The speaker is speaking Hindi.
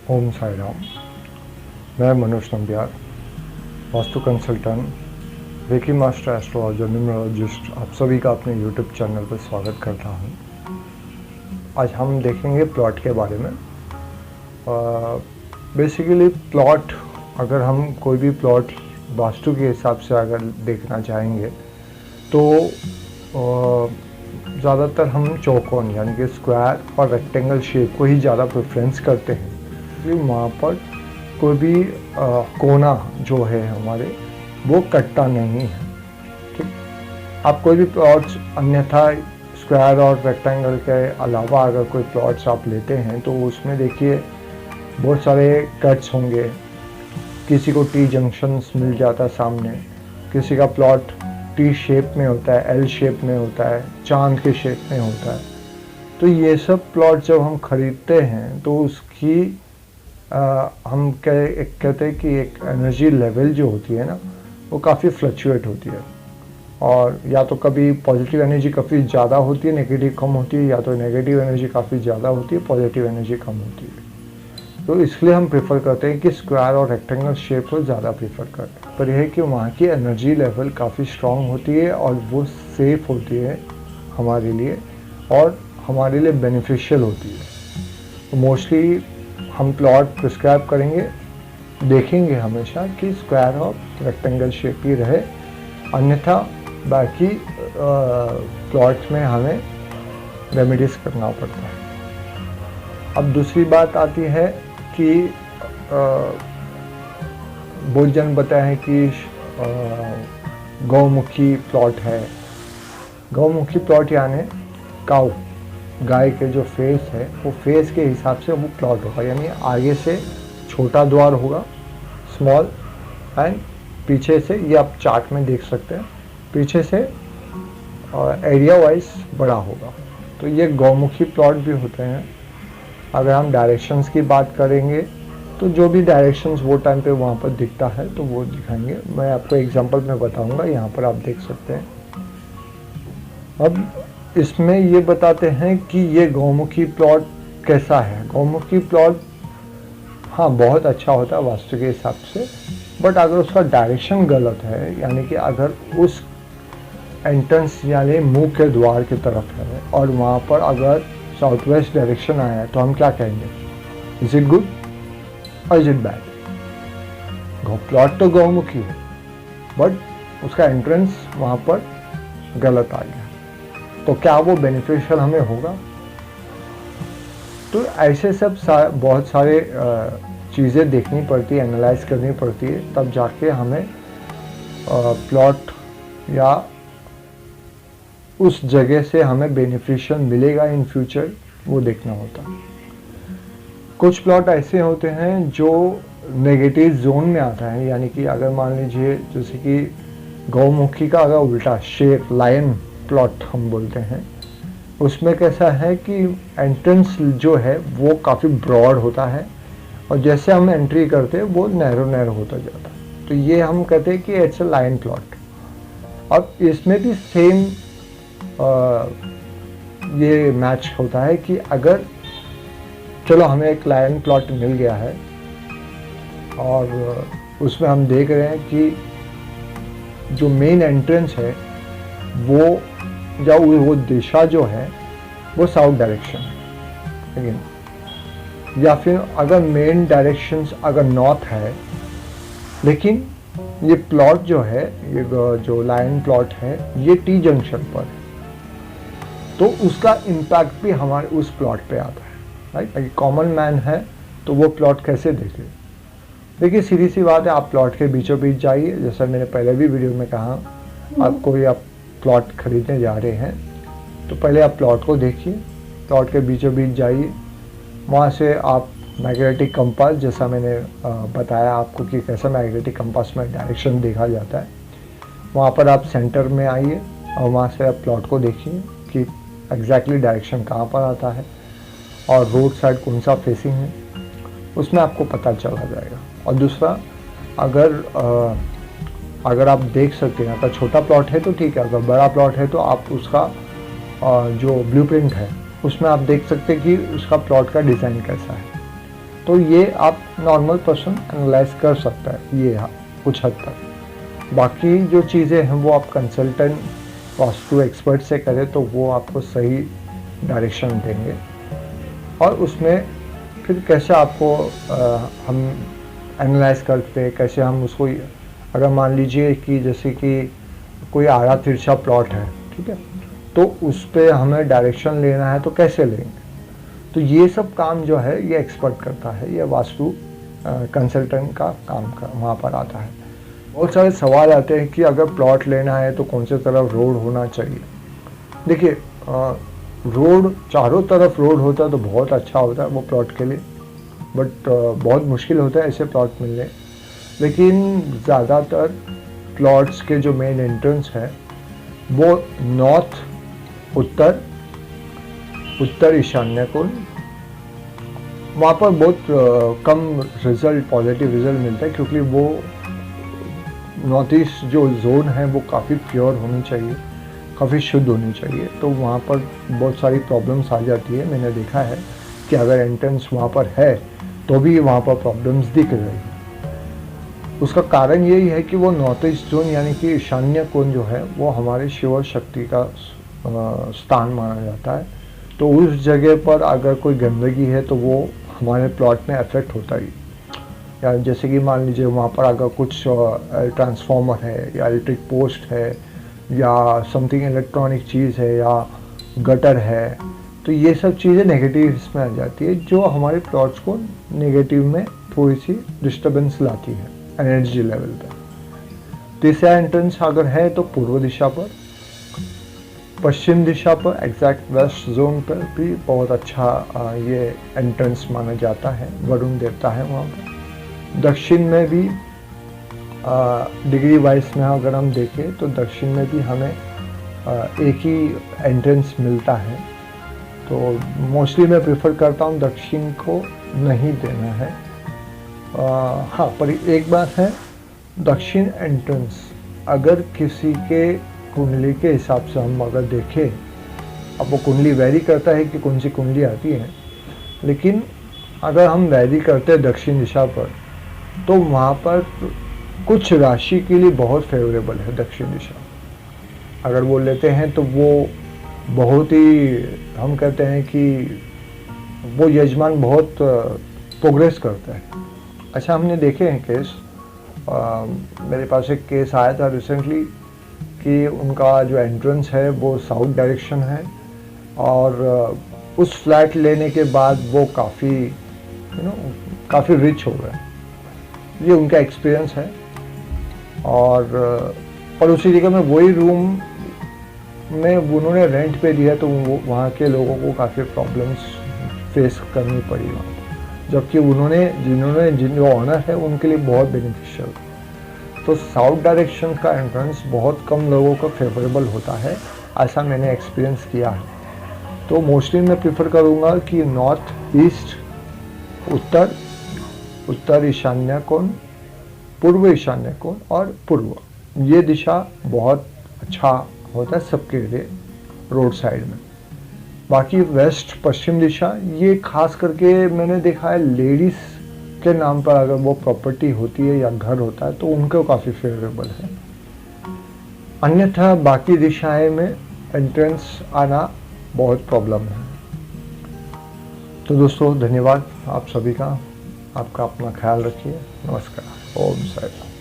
ओम साई राम। मैं Manoj Nambiar, vastu consultant, reiki master, astrologer, numerologist, आप सभी का अपने यूट्यूब चैनल पर स्वागत करता हूं। आज हम देखेंगे प्लॉट के बारे में। बेसिकली प्लॉट, अगर हम कोई भी प्लॉट वास्तु के हिसाब से अगर देखना चाहेंगे तो ज़्यादातर हम चौकोन यानी कि स्क्वायर और रेक्टेंगल शेप को ही ज़्यादा प्रेफरेंस करते हैं, क्योंकि वहाँ पर कोई भी कोना जो है हमारे वो कटता नहीं है। ठीक, आप कोई भी प्लॉट्स अन्यथा स्क्वायर और रेक्टेंगल के अलावा अगर कोई प्लॉट्स आप लेते हैं तो उसमें देखिए बहुत सारे कट्स होंगे। किसी को टी जंक्शंस मिल जाता है सामने, किसी का प्लॉट टी शेप में होता है, एल शेप में होता है, चांद के शेप में होता है। तो ये सब प्लॉट जब हम खरीदते हैं तो उसकी हम कहते हैं कि एक एनर्जी लेवल जो होती है ना, वो काफ़ी फ्लक्चुएट होती है। और या तो कभी पॉजिटिव एनर्जी काफ़ी ज़्यादा होती है, नेगेटिव कम होती है, या तो नेगेटिव एनर्जी काफ़ी ज़्यादा होती है, पॉजिटिव एनर्जी कम होती है। तो इसलिए हम प्रेफर करते हैं कि स्क्वायर और रेक्टेंगल शेप को ज़्यादा प्रेफर करते हैं। पर यह है कि वहाँ की एनर्जी लेवल काफ़ी स्ट्रॉन्ग होती है और वो सेफ होती है हमारे लिए, और हमारे लिए बेनिफिशियल होती है। तो मोस्टली हम प्लॉट प्रिस्क्राइब करेंगे, देखेंगे हमेशा कि स्क्वायर और रेक्टेंगल शेप ही रहे, अन्यथा बाकी प्लॉट्स में हमें रेमेडीज करना पड़ता है। अब दूसरी बात आती है कि बहुत जन बताए हैं कि गौमुखी प्लॉट है। गौमुखी प्लॉट यानी काऊ, गाय के जो फेस है वो फेस के हिसाब से वो प्लॉट होगा, यानी आगे से छोटा द्वार होगा, स्मॉल, एंड पीछे से, ये आप चार्ट में देख सकते हैं, पीछे से एरिया वाइज बड़ा होगा। तो ये गौमुखी प्लॉट भी होते हैं। अगर हम डायरेक्शंस की बात करेंगे तो जो भी डायरेक्शंस वो टाइम पे वहाँ पर दिखता है तो वो दिखाएंगे। मैं आपको एग्जांपल में बताऊंगा, यहाँ पर आप देख सकते हैं। अब इसमें ये बताते हैं कि ये गौमुखी प्लॉट कैसा है। गौमुखी प्लॉट हाँ बहुत अच्छा होता है वास्तु के हिसाब से, बट अगर उसका डायरेक्शन गलत है, यानी कि अगर उस एंट्रेंस यानी मुंह के द्वार की तरफ है और वहाँ पर अगर साउथ वेस्ट डायरेक्शन आया है तो हम क्या कहेंगे, इज इट गुड और इज इट बैड। प्लॉट तो गौमुखी है बट उसका एंट्रेंस वहाँ पर गलत आ गया, तो क्या वो बेनिफिशियल हमें होगा। तो ऐसे सब बहुत सारे चीज़ें देखनी पड़ती है, एनालाइज करनी पड़ती है, तब जाके हमें प्लॉट या उस जगह से हमें बेनिफिशियल मिलेगा इन फ्यूचर, वो देखना होता है। कुछ प्लॉट ऐसे होते हैं जो नेगेटिव जोन में आता है, यानी कि अगर मान लीजिए जैसे कि गौमुखी का अगर उल्टा शेर, लायन प्लॉट हम बोलते हैं, उसमें कैसा है कि एंट्रेंस जो है वो काफ़ी ब्रॉड होता है और जैसे हम एंट्री करते हैं वो नैरो नैरो होता जाता है। तो ये हम कहते हैं कि इट्स अ लायन प्लॉट। अब इसमें भी सेम ये मैच होता है कि अगर चलो हमें एक लायन प्लॉट मिल गया है और उसमें हम देख रहे हैं कि जो मेन एंट्रेंस है वो या वो दिशा जो है वो साउथ डायरेक्शन है, लेकिन या फिर अगर मेन डायरेक्शंस अगर नॉर्थ है, लेकिन ये प्लॉट जो है, ये जो लाइन प्लॉट है ये टी जंक्शन पर है, तो उसका इम्पैक्ट भी हमारे उस प्लॉट पे आता है। राइट, कॉमन मैन है तो वो प्लॉट कैसे देखे। देखिए सीधी सी बात है, आप प्लॉट के बीचों बीच जाइए, जैसा मैंने पहले भी वीडियो में कहा, आपको आप प्लॉट खरीदने जा रहे हैं तो पहले आप प्लॉट को देखिए, प्लॉट के बीचों बीच जाइए, वहाँ से आप मैग्नेटिक कंपास, जैसा मैंने बताया आपको कि कैसा मैग्नेटिक कंपास में डायरेक्शन देखा जाता है, वहाँ पर आप सेंटर में आइए और वहाँ से आप प्लॉट को देखिए कि एग्जैक्टली डायरेक्शन कहाँ पर आता है और रोड साइड कौन सा फेसिंग है, उसमें आपको पता चला जाएगा। और दूसरा, अगर आप देख सकते हैं, अगर छोटा प्लॉट है तो ठीक है, अगर बड़ा प्लॉट है तो आप उसका जो ब्लूप्रिंट है उसमें आप देख सकते हैं कि उसका प्लॉट का डिज़ाइन कैसा है। तो ये आप नॉर्मल पर्सन एनालाइज कर सकता है ये कुछ हद तक। बाकी जो चीज़ें हैं वो आप कंसल्टेंट वास्तु एक्सपर्ट से करें तो वो आपको सही डायरेक्शन देंगे। और उसमें फिर कैसे आपको हम एनालाइज करते हैं, कैसे हम उसको, अगर मान लीजिए कि जैसे कि कोई आड़ा तिरछा प्लॉट है, ठीक है, तो उस पर हमें डायरेक्शन लेना है तो कैसे लेंगे, तो ये सब काम जो है ये एक्सपर्ट करता है, ये वास्तु कंसल्टेंट का काम का वहाँ पर आता है। बहुत सारे सवाल आते हैं कि अगर प्लॉट लेना है तो कौन से तरफ रोड होना चाहिए। देखिए रोड, चारों तरफ रोड होता है तो बहुत अच्छा होता है वो प्लॉट के लिए, बट बहुत मुश्किल होता है ऐसे प्लॉट मिलने। लेकिन ज़्यादातर प्लॉट्स के जो मेन एंट्रेंस है वो नॉर्थ, उत्तर, उत्तर ईशान्य कोण, वहाँ पर बहुत कम रिजल्ट, पॉजिटिव रिजल्ट मिलता है, क्योंकि वो नॉर्थ ईस्ट जो जोन है वो काफ़ी प्योर होनी चाहिए, काफ़ी शुद्ध होनी चाहिए। तो वहाँ पर बहुत सारी प्रॉब्लम्स आ जाती है। मैंने देखा है कि अगर एंट्रेंस वहाँ पर है तो भी वहाँ पर प्रॉब्लम्स दिख रही है। उसका कारण यही है कि वो नॉर्थ ईस्ट जोन यानी कि ईशान्य कोण जो है वो हमारे शिव शक्ति का स्थान माना जाता है। तो उस जगह पर अगर कोई गंदगी है तो वो हमारे प्लॉट में अफेक्ट होता ही। या जैसे कि मान लीजिए वहाँ पर अगर कुछ ट्रांसफार्मर है या इलेक्ट्रिक पोस्ट है या समथिंग इलेक्ट्रॉनिक चीज़ है या गटर है, तो ये सब चीज़ें नेगेटिव इसमें आ जाती है, जो हमारे प्लॉट्स को नेगेटिव में थोड़ी सी डिस्टर्बेंस लाती है एनर्जी लेवल पे। तीसरा एंट्रेंस अगर है तो पूर्व दिशा पर, पश्चिम दिशा पर, एग्जैक्ट वेस्ट जोन पर भी बहुत अच्छा ये एंट्रेंस माना जाता है, वरुण देवता है वहाँ पर। दक्षिण में भी डिग्री वाइज में अगर हम देखें तो दक्षिण में भी हमें एक ही एंट्रेंस मिलता है। तो मोस्टली मैं प्रेफर करता हूँ दक्षिण को नहीं देना है। हाँ, पर एक बात है, दक्षिण एंट्रेंस अगर किसी के कुंडली के हिसाब से हम अगर देखें, अब वो कुंडली वैरी करता है कि कौन सी कुंडली आती है, लेकिन अगर हम वैरी करते हैं दक्षिण दिशा पर तो वहाँ पर कुछ राशि के लिए बहुत फेवरेबल है दक्षिण दिशा। अगर वो लेते हैं तो वो बहुत ही, हम कहते हैं कि वो यजमान बहुत प्रोग्रेस करता है। अच्छा, हमने देखे हैं केस, मेरे पास एक केस आया था रिसेंटली कि उनका जो एंट्रेंस है वो साउथ डायरेक्शन है और उस फ्लैट लेने के बाद वो काफ़ी रिच हो गए। ये उनका एक्सपीरियंस है। और उसी जगह में वही रूम में उन्होंने रेंट पे दिया तो वो वहाँ के लोगों को काफ़ी प्रॉब्लम्स फेस करनी पड़ी वहाँ, जबकि जो ऑनर है उनके लिए बहुत बेनिफिशियल। तो साउथ डायरेक्शन का एंट्रेंस बहुत कम लोगों का फेवरेबल होता है, ऐसा मैंने एक्सपीरियंस किया है। तो मोस्टली मैं प्रेफर करूँगा कि नॉर्थ ईस्ट, उत्तर, उत्तर ईशान्य कोण, पूर्व ईशान्य कोण और पूर्व, ये दिशा बहुत अच्छा होता है सबके लिए रोड साइड में। बाकी वेस्ट, पश्चिम दिशा, ये खास करके मैंने देखा है लेडीज़ के नाम पर अगर वो प्रॉपर्टी होती है या घर होता है तो उनको काफ़ी फेवरेबल है। अन्यथा बाकी दिशाएं में एंट्रेंस आना बहुत प्रॉब्लम है। तो दोस्तों धन्यवाद आप सभी का, आपका अपना ख्याल रखिए। नमस्कार। ओम साई राम।